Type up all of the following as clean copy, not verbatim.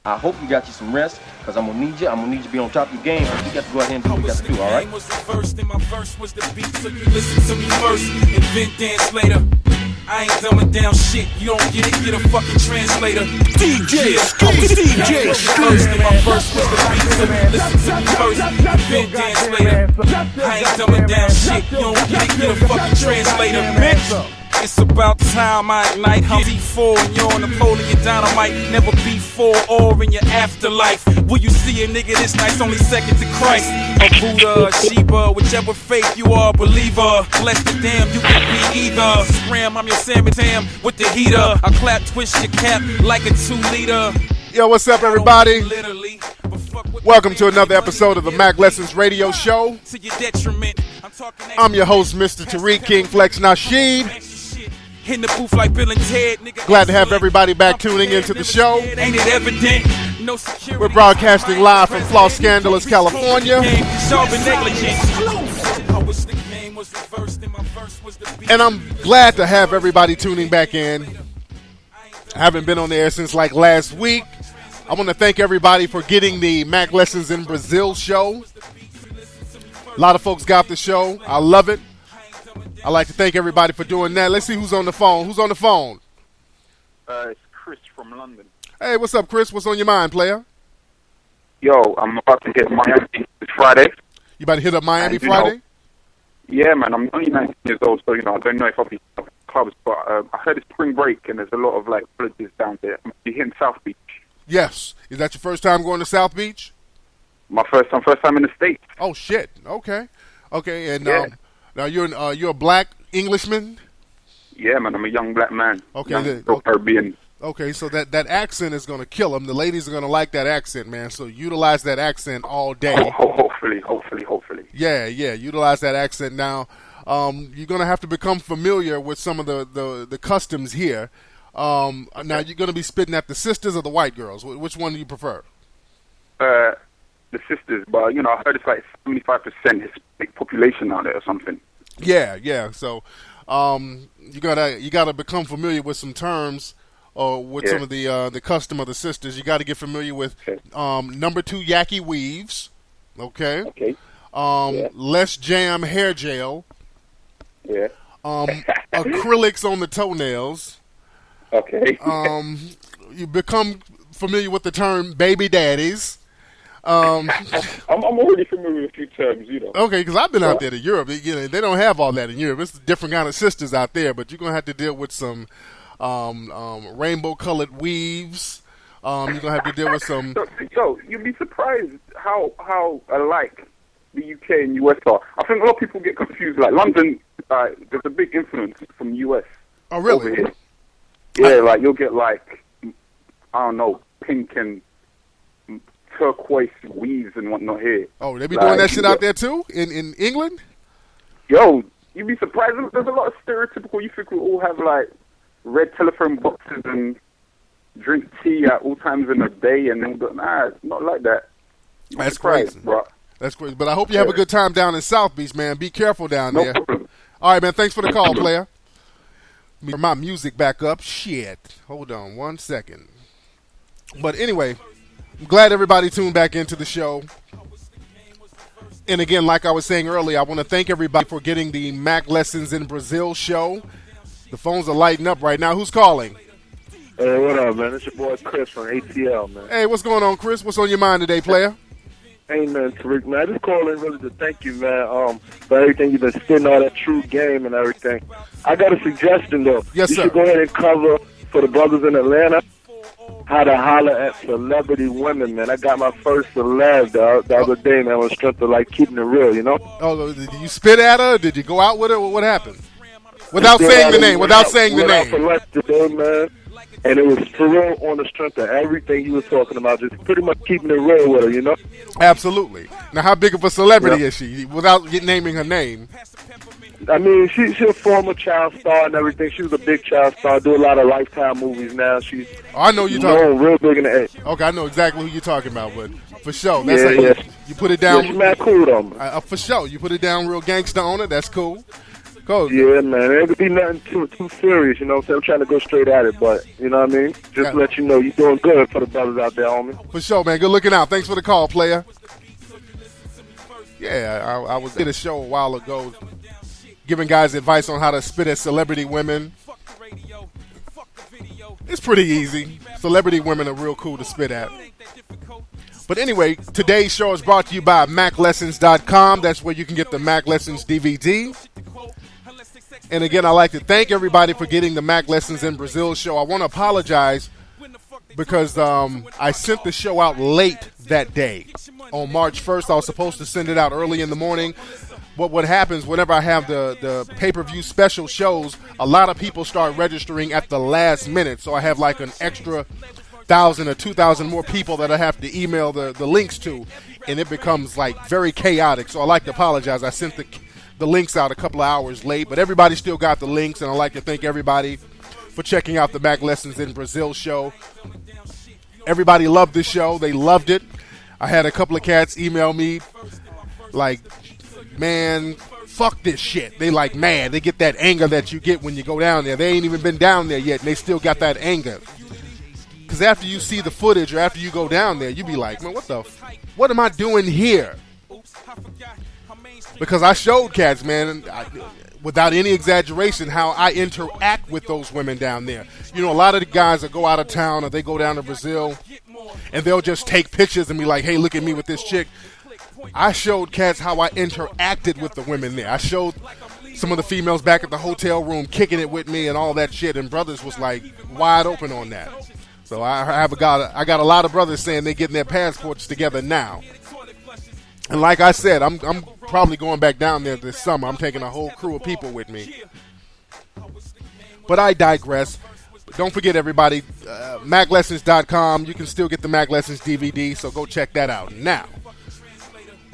I hope you got you some rest, because I'm going to need you. I'm going to need you to be on top of your game. But you got to go ahead and do what you got to do, all right? Was reversed, and my verse was the beat, so you listen to me first and then dance later. I ain't dumbing down shit. You don't get it, get a fucking translator. DJ, DJ, first and my verse was the beat, so you listen to me first and then dance later. I ain't dumbing down shit. You don't get it, get a fucking translator, bitch. It's about time I ignite. I'm D4 and you're on Napoleon Dynamite. Never before or in your afterlife. Will you see a nigga this nice? Only second to Christ. A Buddha, a Sheba, whichever faith you are, believer. Bless the damn, you can be either. Scram, I'm your Sammy Tam with the heater. I clap, twist your cap like a 2-liter. Yo, what's up, everybody? Welcome to another episode of the Mack Lessons Radio Show. I'm your host, Mr. Tariq King Flex Nasheed. In the booth like Bill and Ted, nigga. Glad to have everybody back tuning into the show. Ain't it evident? No security. We're broadcasting live from Los Scandalous, California. And I'm glad to have everybody tuning back in. I haven't been on the air since like last week. I want to thank everybody for getting the Mack Lessons in Brazil show. A lot of folks got the show. I love it. I'd like to thank everybody for doing that. Let's see who's on the phone. Who's on the phone? It's Chris from London. Hey, what's up, Chris? What's on your mind, player? Yo, I'm about to hit Miami this Friday. You about to hit up Miami Friday? Yeah, man. I'm only 19 years old, so, I don't know if I'll be in clubs, but I heard it's spring break, and there's a lot of, villages down there. I'm hitting South Beach. Yes. Is that your first time going to South Beach? My first time in the States. Oh, shit. Okay. And, yeah. Now, you're a black Englishman? Yeah, man. I'm a young black man. Okay. Caribbean. Okay, so that accent is going to kill them. The ladies are going to like that accent, man. So utilize that accent all day. Hopefully. Yeah. Utilize that accent. Now, you're going to have to become familiar with some of the customs here. Now, you're going to be spitting at the sisters or the white girls. Which one do you prefer? The sisters, but I heard it's like 75% Hispanic population out there or something. Yeah. So, you gotta become familiar with some terms, or with some of the custom of the sisters. You got to get familiar with number 2 Yaki weaves, okay. Less jam hair gel. Yeah. Acrylics on the toenails. Okay. You become familiar with the term baby daddies. I'm already familiar with a few terms, Okay, because I've been out there to Europe. They don't have all that in Europe. It's a different kind of sisters out there, but you're going to have to deal with some rainbow-colored weaves. You're going to have to deal with some... So, you'd be surprised how alike the UK and US are. I think a lot of people get confused. Like, London, there's a big influence from the US. Oh, really? Over here. Yeah, you'll get, pink and turquoise weaves and whatnot here. Oh, they be doing that shit out there too? In England? Yo, you'd be surprised. There's a lot of stereotypical. You think we all have red telephone boxes and drink tea at all times in the day, and then it's not like that. That's crazy, bro. That's crazy. But I hope you have a good time down in South Beach, man. Be careful down there. No problem. All right, man. Thanks for the call, player. Let me turn my music back up. Shit. Hold on 1 second. But anyway, I'm glad everybody tuned back into the show. And again, like I was saying earlier, I want to thank everybody for getting the Mack Lessons in Brazil show. The phones are lighting up right now. Who's calling? Hey, what up, man? It's your boy Chris from ATL, man. Hey, what's going on, Chris? What's on your mind today, player? Hey, man, Tariq, man. I just calling really to thank you, man, for everything you've been spitting, all that true game and everything. I got a suggestion, though. Yes, sir. You should go ahead and cover for the brothers in Atlanta how to holler at celebrity women, man. I got my first celeb the other day, man, with strength of keeping it real, Oh, did you spit at her? Did you go out with her? What happened? Without saying the name. Today, man. And it was for real on the strength of everything you was talking about, just pretty much keeping it real with her, Absolutely. Now, how big of a celebrity is she, without naming her name? I mean, she's a former child star and everything. She was a big child star. Do a lot of Lifetime movies now. She's I know you're talking. Real big in the A. Okay, I know exactly who you're talking about, but for sure, that's you put it down. Yeah, she's mad cool though. For sure, you put it down real gangster on her. That's cool. Cool. Yeah, man. It ain't gonna be nothing too serious, you know what I'm saying? I'm trying to go straight at it, but, you know what I mean? Just let you know you're doing good for the brothers out there, homie. For sure, man. Good looking out. Thanks for the call, player. Yeah, I was at a show a while ago giving guys advice on how to spit at celebrity women. It's pretty easy. Celebrity women are real cool to spit at. But anyway, today's show is brought to you by MackLessons.com. That's where you can get the Mack Lessons DVD. And again, I'd like to thank everybody for getting the Mack Lessons in Brazil show. I want to apologize because I sent the show out late that day. On March 1st, I was supposed to send it out early in the morning. But what happens whenever I have the pay-per-view special shows, a lot of people start registering at the last minute. So I have like an extra 1,000 or 2,000 more people that I have to email the links to. And it becomes like very chaotic. So I like to apologize. I sent the links out a couple of hours late. But everybody still got the links. And I'd like to thank everybody for checking out the Mack Lessons in Brazil show. Everybody loved the show. They loved it. I had a couple of cats email me like, man, fuck this shit. They like mad. They get that anger that you get when you go down there. They ain't even been down there yet, and they still got that anger. Because after you see the footage or after you go down there, you be like, man, what am I doing here? Because I showed cats, man, without any exaggeration, how I interact with those women down there. You know, a lot of the guys that go out of town or they go down to Brazil, and they'll just take pictures and be like, hey, look at me with this chick. I showed cats how I interacted with the women there. I showed some of the females back at the hotel room kicking it with me and all that shit, and brothers was like wide open on that. So I got a lot of brothers saying they're getting their passports together now. And like I said, I'm probably going back down there this summer. I'm taking a whole crew of people with me. But I digress. Don't forget, everybody, MackLessons.com. You can still get the Mack Lessons DVD, so go check that out. Now,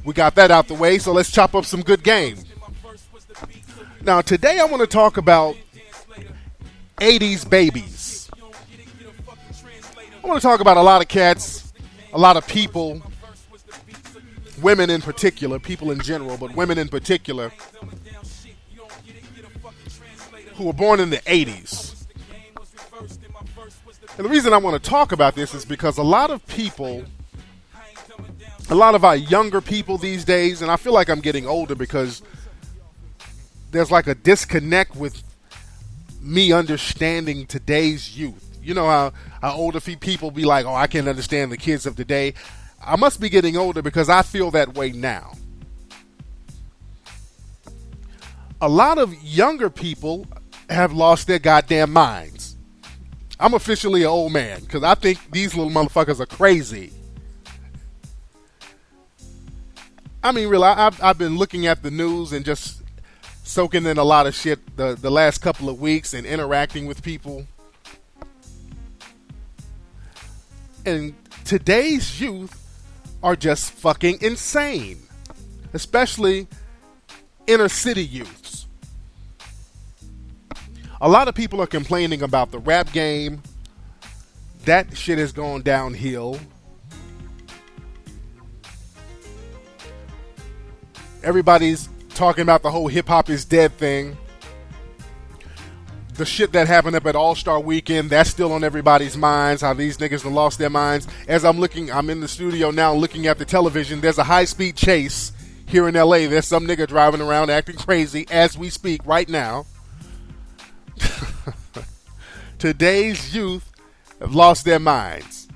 we got that out the way, so let's chop up some good game. Now, today I want to talk about 80s babies. I want to talk about a lot of cats, a lot of people, women in particular, people in general, but women in particular, who were born in the 80s. And the reason I want to talk about this is because a lot of our younger people these days, and I feel like I'm getting older because there's like a disconnect with me understanding today's youth. You know how older people be like, oh, I can't understand the kids of today. I must be getting older because I feel that way now. A lot of younger people have lost their goddamn minds. I'm officially an old man because I think these little motherfuckers are crazy. I mean, really, I've been looking at the news and just soaking in a lot of shit the last couple of weeks and interacting with people. And today's youth are just fucking insane, especially inner city youths. A lot of people are complaining about the rap game. That shit has gone downhill. Everybody's talking about the whole hip hop is dead thing. The shit that happened up at All-Star Weekend, that's still on everybody's minds, how these niggas have lost their minds. As I'm in the studio now looking at the television, there's a high-speed chase here in LA. There's some nigga driving around acting crazy as we speak right now. Today's youth have lost their minds.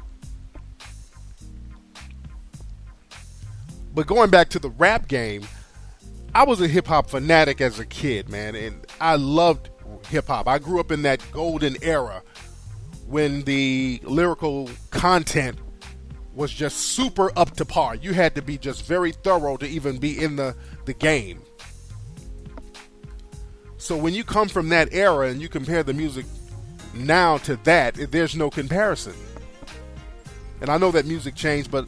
But going back to the rap game, I was a hip-hop fanatic as a kid, man, and I loved hip-hop. I grew up in that golden era when the lyrical content was just super up to par. You had to be just very thorough to even be in the game. So when you come from that era and you compare the music now to that, there's no comparison. And I know that music changed, but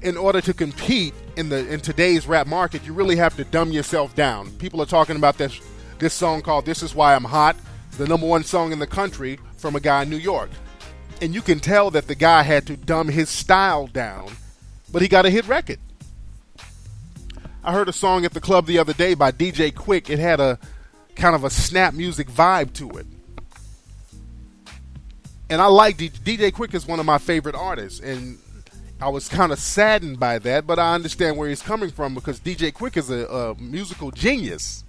in order to compete in today's rap market, you really have to dumb yourself down. People are talking about this song called This Is Why I'm Hot, the number one song in the country from a guy in New York. And you can tell that the guy had to dumb his style down, but he got a hit record. I heard a song at the club the other day by DJ Quick. It had a kind of a snap music vibe to it. And I like DJ Quick is one of my favorite artists, and I was kind of saddened by that, but I understand where he's coming from because DJ Quick is a musical genius.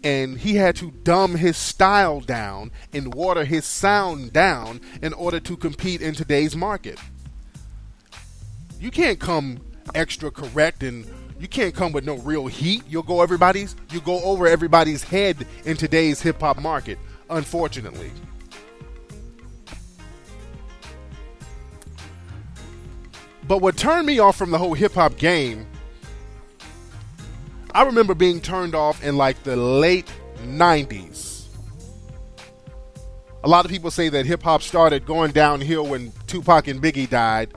And he had to dumb his style down and water his sound down in order to compete in today's market. You can't come extra correct and you can't come with no real heat. You go over everybody's head in today's hip hop market, unfortunately. But what turned me off from the whole hip hop game, I remember being turned off in like the late 90s. A lot of people say that hip hop started going downhill when Tupac and Biggie died.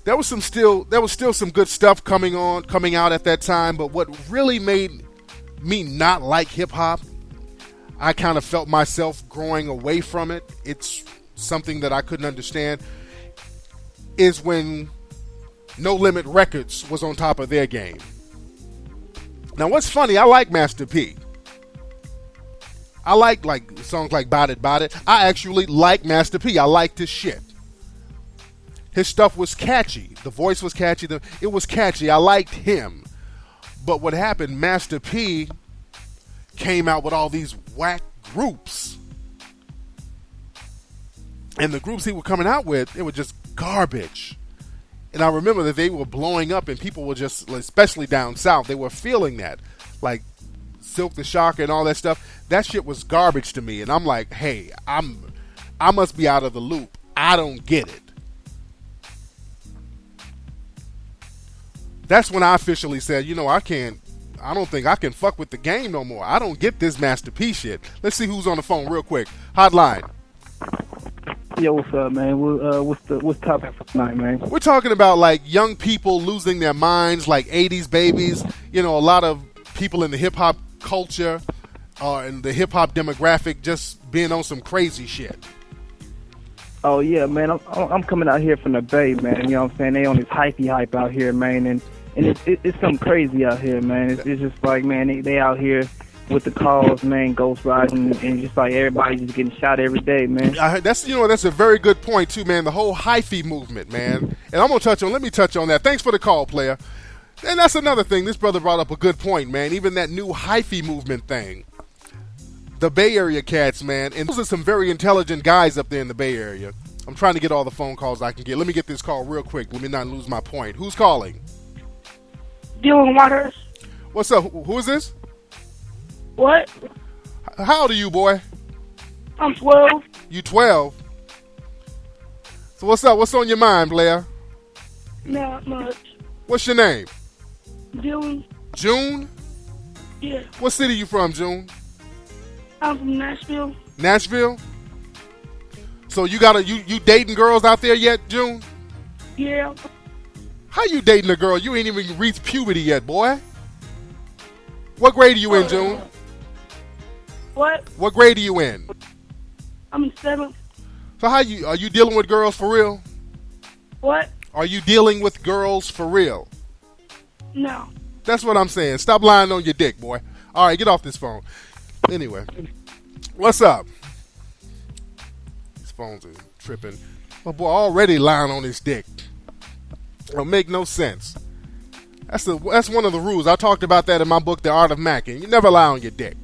There was still some good stuff coming out at that time, but what really made me not like hip hop, I kind of felt myself growing away from it. It's something that I couldn't understand, is when No Limit Records was on top of their game. Now, what's funny, I like Master P. I like songs like Bout It, Bout It. I actually like Master P. I liked his shit. His stuff was catchy. The voice was catchy. It was catchy. I liked him. But what happened, Master P came out with all these whack groups. And the groups he was coming out with, they were just garbage. And I remember that they were blowing up and people were just, especially down south, they were feeling that. Like Silk the Shocker and all that stuff. That shit was garbage to me. And I'm like, hey, I must be out of the loop. I don't get it. That's when I officially said, I don't think I can fuck with the game no more. I don't get this Master P shit. Let's see who's on the phone real quick. Hotline. Yo, what's up, man? What's the topic for tonight, man? We're talking about like young people losing their minds, like 80s babies. A lot of people in the hip hop culture and the hip hop demographic just being on some crazy shit. Oh yeah, man. I'm coming out here from the Bay, man. You know what I'm saying? They on this hypey hype out here, man, and it's something crazy out here, man. It's just like, man, they out here with the calls, man, ghost riding, and just like everybody just getting shot every day, man. That's a very good point too, man. The whole hyphy movement, man. And let me touch on that. Thanks for the call, player. And that's another thing. This brother brought up a good point, man. Even that new hyphy movement thing. The Bay Area cats, man. And those are some very intelligent guys up there in the Bay Area. I'm trying to get all the phone calls I can get. Let me get this call real quick. Let me not lose my point. Who's calling? Dylan Waters. What's up? Who is this? What? How old are you, boy? I'm 12. You 12? So what's up? What's on your mind, Blair? Not much. What's your name? Dylan. June? Yeah. What city you from, June? I'm from Nashville. Nashville? So you dating girls out there yet, June? Yeah. How you dating a girl? You ain't even reached puberty yet, boy. What grade are you in, June? What? What grade are you in? I'm in 7th. So are you dealing with girls for real? What? Are you dealing with girls for real? No. That's what I'm saying. Stop lying on your dick, boy. All right, get off this phone. Anyway, what's up? These phones are tripping. My boy already lying on his dick. It'll make no sense. That's one of the rules. I talked about that in my book, The Art of Macking. You never lie on your dick.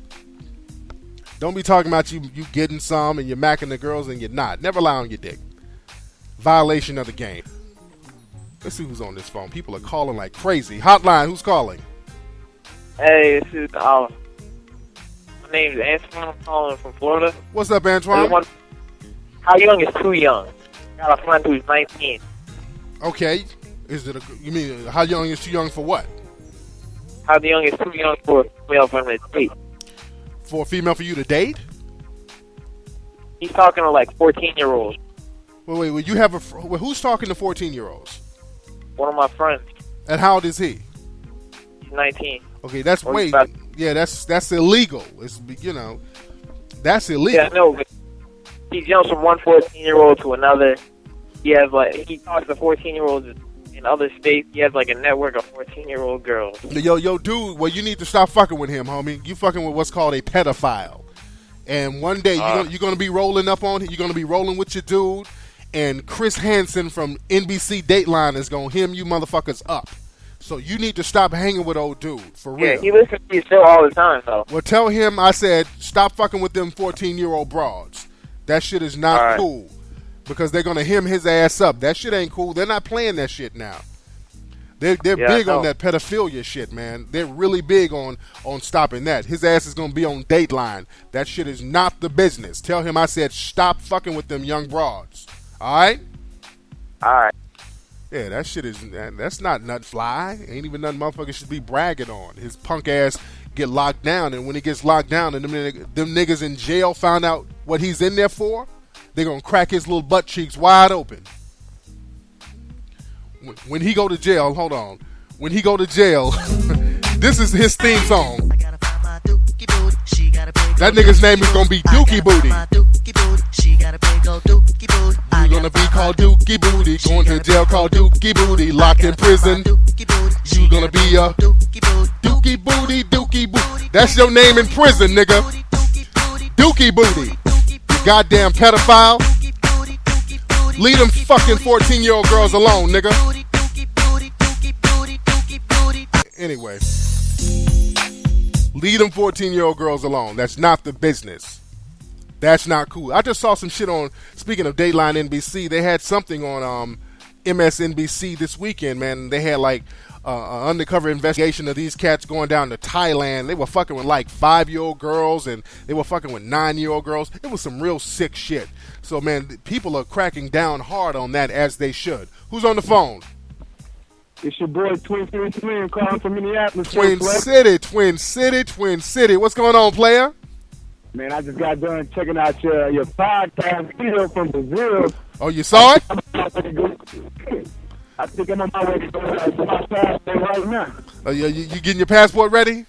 Don't be talking about you getting some and you're macking the girls and you're not. Never lie on your dick. Violation of the game. Let's see who's on this phone. People are calling like crazy. Hotline, who's calling? Hey, this is my name's Antoine. I'm calling from Florida. What's up, Antoine? How young is too young? I got a friend who's 19. Okay. You mean how young is too young for what? How young is too young for a female for him to date? For a female for you to date? He's talking to like 14-year-olds. Wait. You have who's talking to 14-year-olds? One of my friends. And how old is he? He's 19. Okay, that's that's illegal. It's that's illegal. Yeah, no, but he jumps from one 14-year-old to another. He talks to 14-year-olds in other states, he has like a network of 14-year-old girls. Yo, dude, well, you need to stop fucking with him, homie. You fucking with what's called a pedophile. And one day you're going to be rolling up on him. You're going to be rolling with your dude. And Chris Hansen from NBC Dateline is going to hem you motherfuckers up. So you need to stop hanging with old dude, for real. Yeah, he listens to you still all the time, though. Well, tell him I said stop fucking with them 14-year-old broads. That shit is not cool. Because they're going to hem his ass up. That shit ain't cool. They're not playing that shit now. They're big on that pedophilia shit, man. They're really big on stopping that. His ass is going to be on Dateline. That shit is not the business. Tell him I said stop fucking with them young broads. All right? All right. Yeah, that shit is, that's not nut fly. Ain't even nothing motherfuckers should be bragging on. His punk ass get locked down, and when he gets locked down and them niggas in jail found out what he's in there for, they're going to crack his little butt cheeks wide open. When he go to jail, hold on. When he go to jail, this is his theme song. That nigga's name is going to be Dookie Booty. You're going to be called Dookie Booty. Going to jail called Dookie Booty. Locked in prison. You're going to be a Dookie Booty, Dookie Booty. That's your name in prison, nigga. Dookie Booty. You goddamn pedophile. Leave them fucking 14-year-old girls alone, nigga. Anyway. Leave them 14-year-old girls alone. That's not the business. That's not cool. I just saw some shit on, speaking of Dateline NBC, they had something on MSNBC this weekend, man. They had like an undercover investigation of these cats going down to Thailand. They were fucking with like 5-year-old girls, and they were fucking with 9-year-old girls. It was some real sick shit. So, man, people are cracking down hard on that, as they should. Who's on the phone? It's your boy, Twin City Twin, calling from Minneapolis. Twin City. What's going on, player? Man, I just got done checking out your podcast video from Brazil. Oh, you saw it? I think I'm on my way to my passport right now. You getting your passport ready?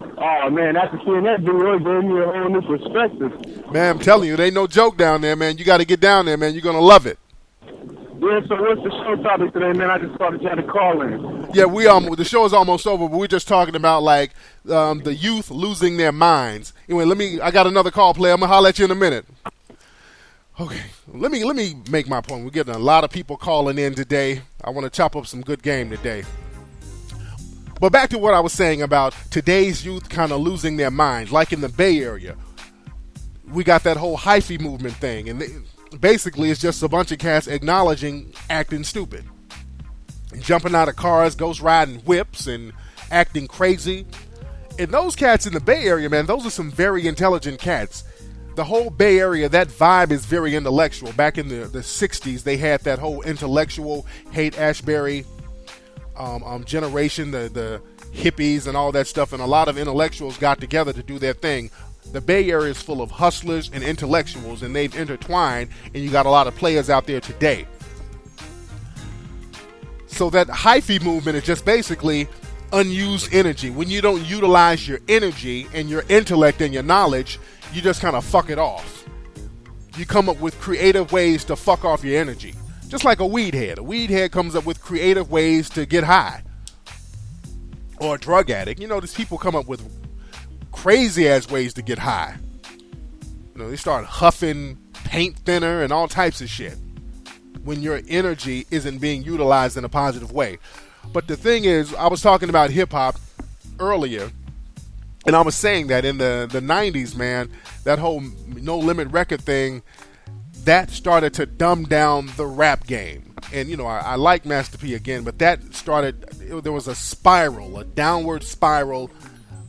Oh, man, after seeing that video, it gave me a whole new perspective. Man, I'm telling you, it ain't no joke down there, man. You got to get down there, man. You're going to love it. Yeah, so what's the show topic today, man? I just started trying to call in. Yeah, the show is almost over, but we're just talking about, like, the youth losing their minds. Anyway, I got another call, player. I'm going to holler at you in a minute. Okay, let me make my point. We're getting a lot of people calling in today. I want to chop up some good game today. But back to what I was saying about today's youth kind of losing their minds. Like in the Bay Area, we got that whole hyphy movement thing. And basically, it's just a bunch of cats acknowledging acting stupid. Jumping out of cars, ghost riding whips, and acting crazy. And those cats in the Bay Area, man, those are some very intelligent cats. The whole Bay Area, that vibe is very intellectual. Back in the 60s, they had that whole intellectual Haight-Ashbury generation, the hippies and all that stuff, and a lot of intellectuals got together to do their thing. The Bay Area is full of hustlers and intellectuals, and they've intertwined, and you got a lot of players out there today. So that hyphy movement is just basically unused energy. When you don't utilize your energy and your intellect and your knowledge, you just kind of fuck it off. You come up with creative ways to fuck off your energy. Just like a weed head. A weed head comes up with creative ways to get high. Or a drug addict. You know, these people come up with crazy-ass ways to get high. You know, they start huffing paint thinner and all types of shit when your energy isn't being utilized in a positive way. But the thing is, I was talking about hip-hop earlier, and I was saying that in the 90s, man, that whole No Limit record thing, that started to dumb down the rap game. And, you know, I like Master P again, but that started, there was a spiral, a downward spiral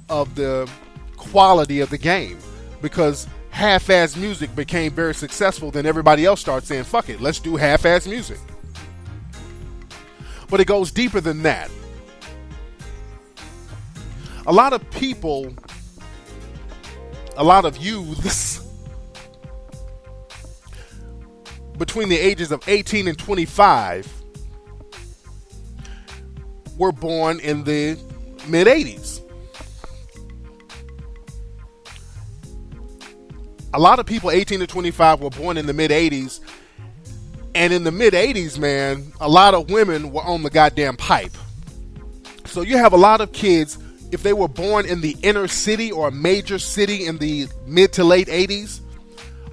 of the quality of the game. Because half-ass music became very successful, then everybody else started saying, fuck it, let's do half-ass music. But it goes deeper than that. A lot of people, a lot of youths between the ages of 18 and 25 were born in the mid-80s. A lot of people 18 to 25 were born in the mid-80s, And in the mid-'80s, man, a lot of women were on the goddamn pipe. So you have a lot of kids, if they were born in the inner city or a major city in the mid to late 80s,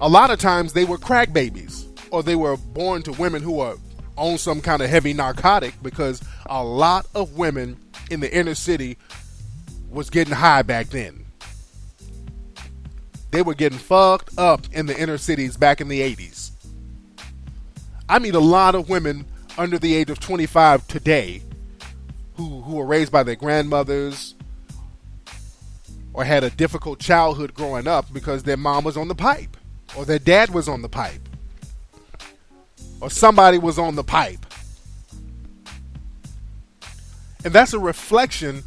a lot of times they were crack babies, or they were born to women who are on some kind of heavy narcotic, because a lot of women in the inner city was getting high back then. They were getting fucked up in the inner cities back in the 80s. I meet a lot of women under the age of 25 today who were raised by their grandmothers or had a difficult childhood growing up because their mom was on the pipe, or their dad was on the pipe, or somebody was on the pipe. And that's a reflection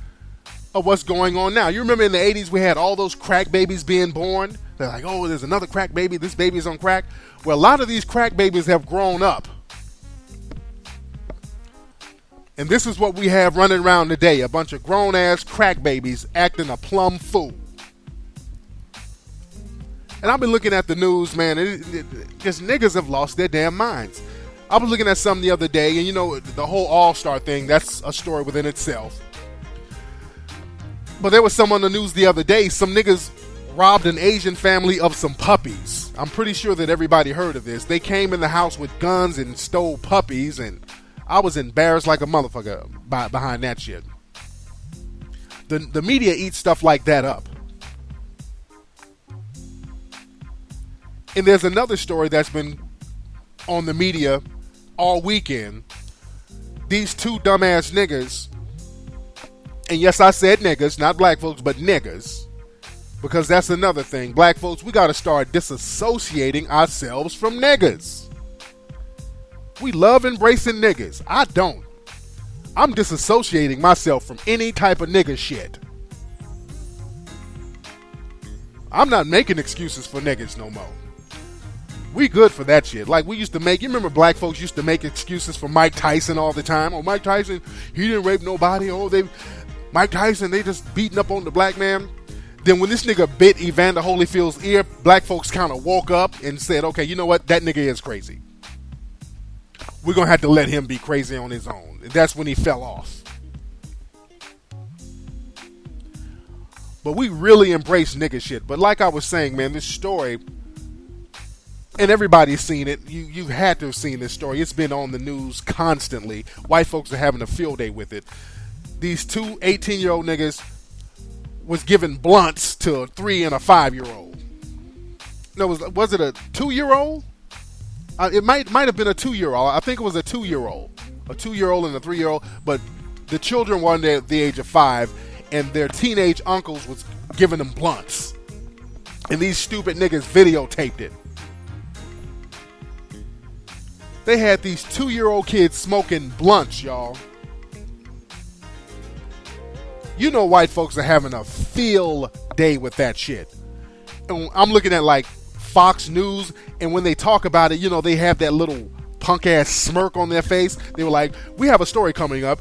of what's going on now. You remember in the 80s we had all those crack babies being born? They're like, oh, there's another crack baby. This baby's on crack. Well, a lot of these crack babies have grown up. And this is what we have running around today. A bunch of grown-ass crack babies acting a plumb fool. And I've been looking at the news, man. Just niggas have lost their damn minds. I was looking at something the other day, and you know, the whole All-Star thing, that's a story within itself. But there was some on the news the other day, some niggas robbed an Asian family of some puppies. I'm pretty sure that everybody heard of this. They came in the house with guns and stole puppies, and I was embarrassed like a motherfucker behind that shit. The media eats stuff like that up. And there's another story that's been on the media all weekend. These two dumbass niggas, and yes, I said niggas, not black folks, but niggas, because that's another thing. Black folks, we got to start disassociating ourselves from niggas. We love embracing niggas. I don't. I'm disassociating myself from any type of nigga shit. I'm not making excuses for niggas no more. We good for that shit. Like we used to make, you remember black folks used to make excuses for Mike Tyson all the time. Oh, Mike Tyson, he didn't rape nobody. Oh, Mike Tyson, they just beating up on the black man. Then when this nigga bit Evander Holyfield's ear, black folks kind of woke up and said, okay, you know what? That nigga is crazy. We're going to have to let him be crazy on his own. That's when he fell off. But we really embrace nigga shit. But like I was saying, man, this story, and everybody's seen it. You had to have seen this story. It's been on the news constantly. White folks are having a field day with it. These two 18-year-old niggas was giving blunts to a 3 and a 5-year-old. No, was it a 2-year-old? It might have been a 2-year-old. I think it was a 2-year-old. A 2-year-old and a 3-year-old. But the children were under the age of 5, and their teenage uncles was giving them blunts. And these stupid niggas videotaped it. They had these 2-year-old kids smoking blunts, y'all. You know white folks are having a field day with that shit. And I'm looking at like Fox News, and when they talk about it, you know, they have that little punk-ass smirk on their face. They were like, we have a story coming up.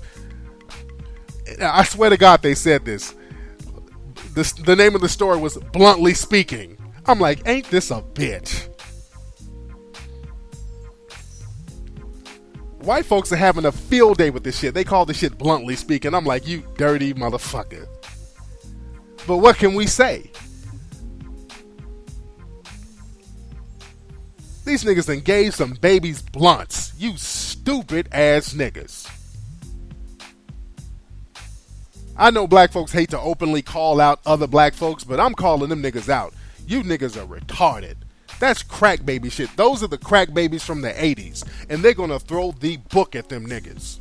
I swear to God they said this. The name of the story was Bluntly Speaking. I'm like, ain't this a bitch? White folks are having a field day with this shit. They call this shit Bluntly Speaking. I'm like, you dirty motherfucker. But what can we say? These niggas done gave some babies blunts. You stupid ass niggas. I know black folks hate to openly call out other black folks, but I'm calling them niggas out. You niggas are retarded. That's crack baby shit. Those are the crack babies from the 80s. And they're going to throw the book at them niggas.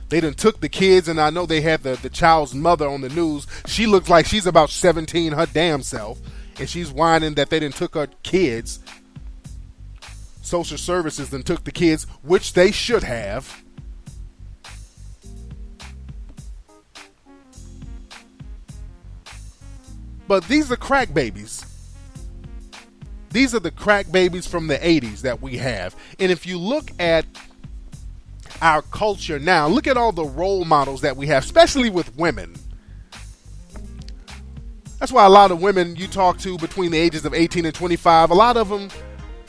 They done took the kids, and I know they had the child's mother on the news. She looks like she's about 17 her damn self. And she's whining that they done took her kids. Social services done took the kids, which they should have. But these are crack babies. These are the crack babies from the 80s that we have. And if you look at our culture now, look at all the role models that we have, especially with women. That's why a lot of women you talk to between the ages of 18 and 25, a lot of them,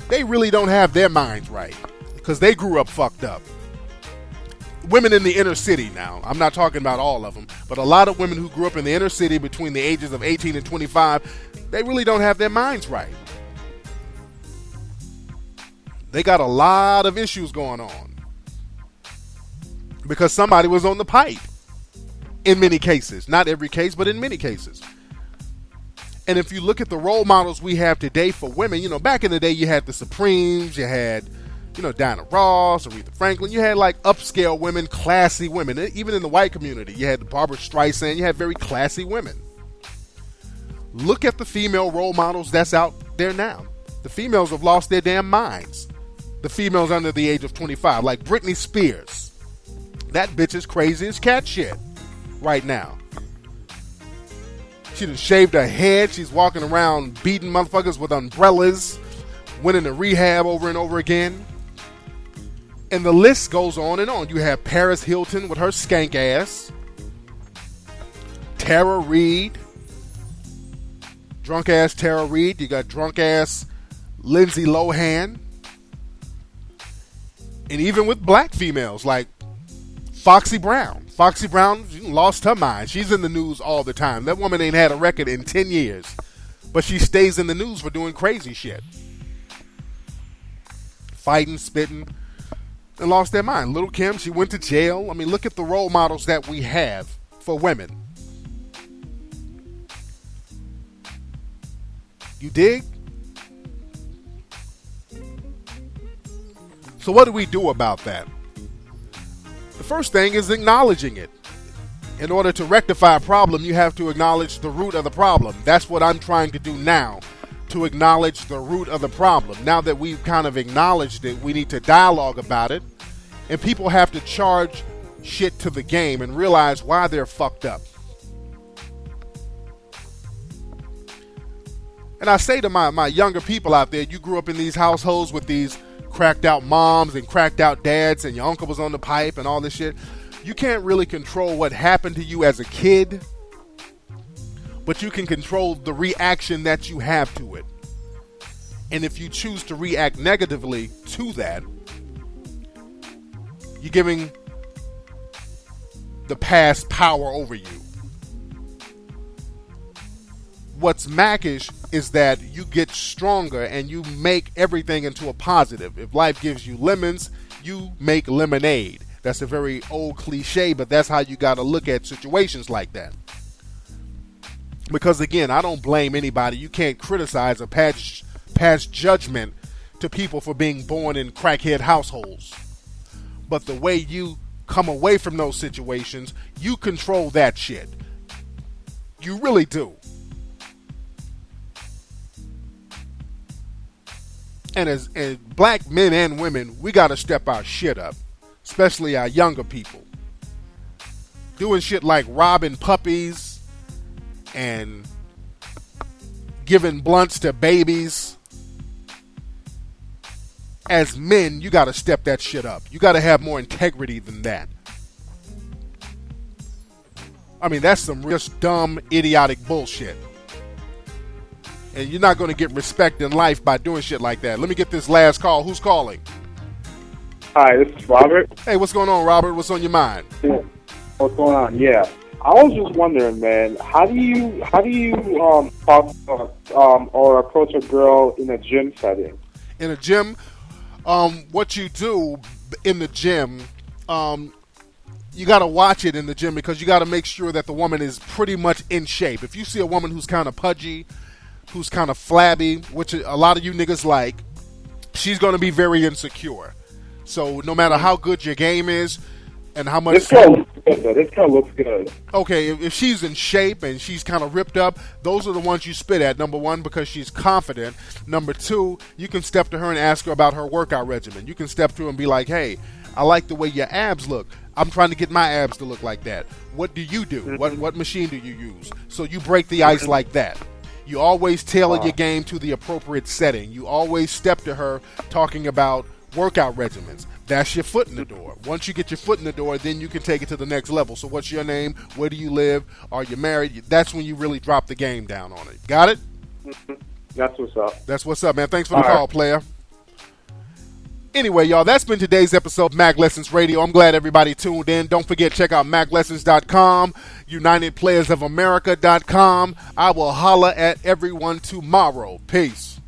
they really don't have their minds right. because they grew up fucked up. Women in the inner city now. I'm not talking about all of them, but a lot of women who grew up in the inner city between the ages of 18 and 25, they really don't have their minds right. They got a lot of issues going on because somebody was on the pipe in many cases. Not every case, but in many cases. And if you look at the role models we have today for women, you know, back in the day you had the Supremes, you had, you know, Diana Ross, Aretha Franklin. You had like upscale women, classy women. Even in the white community, you had Barbara Streisand. You had very classy women. Look at the female role models that's out there now. The females have lost their damn minds. The females under the age of 25, like Britney Spears. That bitch is crazy as cat shit right now. She done shaved her head. She's walking around beating motherfuckers with umbrellas, went into rehab over and over again. And the list goes on and on. You have Paris Hilton with her skank ass. Tara Reid. Drunk ass Tara Reid. You got drunk ass Lindsay Lohan. And even with black females like Foxy Brown. Foxy Brown lost her mind. She's in the news all the time. That woman ain't had a record in 10 years. But she stays in the news for doing crazy shit. Fighting, spitting. And lost their mind. Little Kim, she went to jail. I mean, look at the role models that we have for women. You dig? So what do we do about that? The first thing is acknowledging it. In order to rectify a problem, you have to acknowledge the root of the problem. That's what I'm trying to do now. To acknowledge the root of the problem. Now that we've kind of acknowledged it, we need to dialogue about it. And people have to charge shit to the game and realize why they're fucked up. And I say to my younger people out there, you grew up in these households with these cracked out moms and cracked out dads, and your uncle was on the pipe and all this shit. You can't really control what happened to you as a kid, but you can control the reaction that you have to it. And if you choose to react negatively to that, you're giving the past power over you. What's Mackish is that you get stronger and you make everything into a positive. If life gives you lemons, you make lemonade. That's a very old cliche, but that's how you got to look at situations like that. Because again, I don't blame anybody. You can't criticize or pass judgment to people for being born in crackhead households. But the way you come away from those situations, you control that shit. You really do. And as black men and women, we got to step our shit up. Especially our younger people. Doing shit like robbing puppies and giving blunts to babies. As men, you got to step that shit up. You got to have more integrity than that. I mean, that's some real dumb, idiotic bullshit. And you're not going to get respect in life by doing shit like that. Let me get this last call. Who's calling? Hi, this is Robert. Hey, what's going on, Robert? What's on your mind? Yeah. What's going on? Yeah, I was just wondering, man, how do you talk or approach a girl in a gym setting? In a gym, what you do in the gym, you got to watch it in the gym because you got to make sure that the woman is pretty much in shape. If you see a woman who's kind of pudgy, who's kind of flabby, which a lot of you niggas like, she's going to be very insecure. So no matter how good your game is and how much... This girl looks good, though. This girl looks good. Okay, if she's in shape and she's kind of ripped up, those are the ones you spit at. Number one, because she's confident. Number two, you can step to her and ask her about her workout regimen. You can step to her and be like, hey, I like the way your abs look. I'm trying to get my abs to look like that. What do you do? What machine do you use? So you break the ice like that. You always tailor your game to the appropriate setting. You always step to her talking about workout regimens. That's your foot in the door. Once you get your foot in the door, then you can take it to the next level. So what's your name? Where do you live? Are you married? That's when you really drop the game down on it. Got it? That's what's up. That's what's up, man. Thanks for the call, player. Anyway, y'all, that's been today's episode of Mack Lessons Radio. I'm glad everybody tuned in. Don't forget, check out MackLessons.com, UnitedPlayersOfAmerica.com. I will holla at everyone tomorrow. Peace.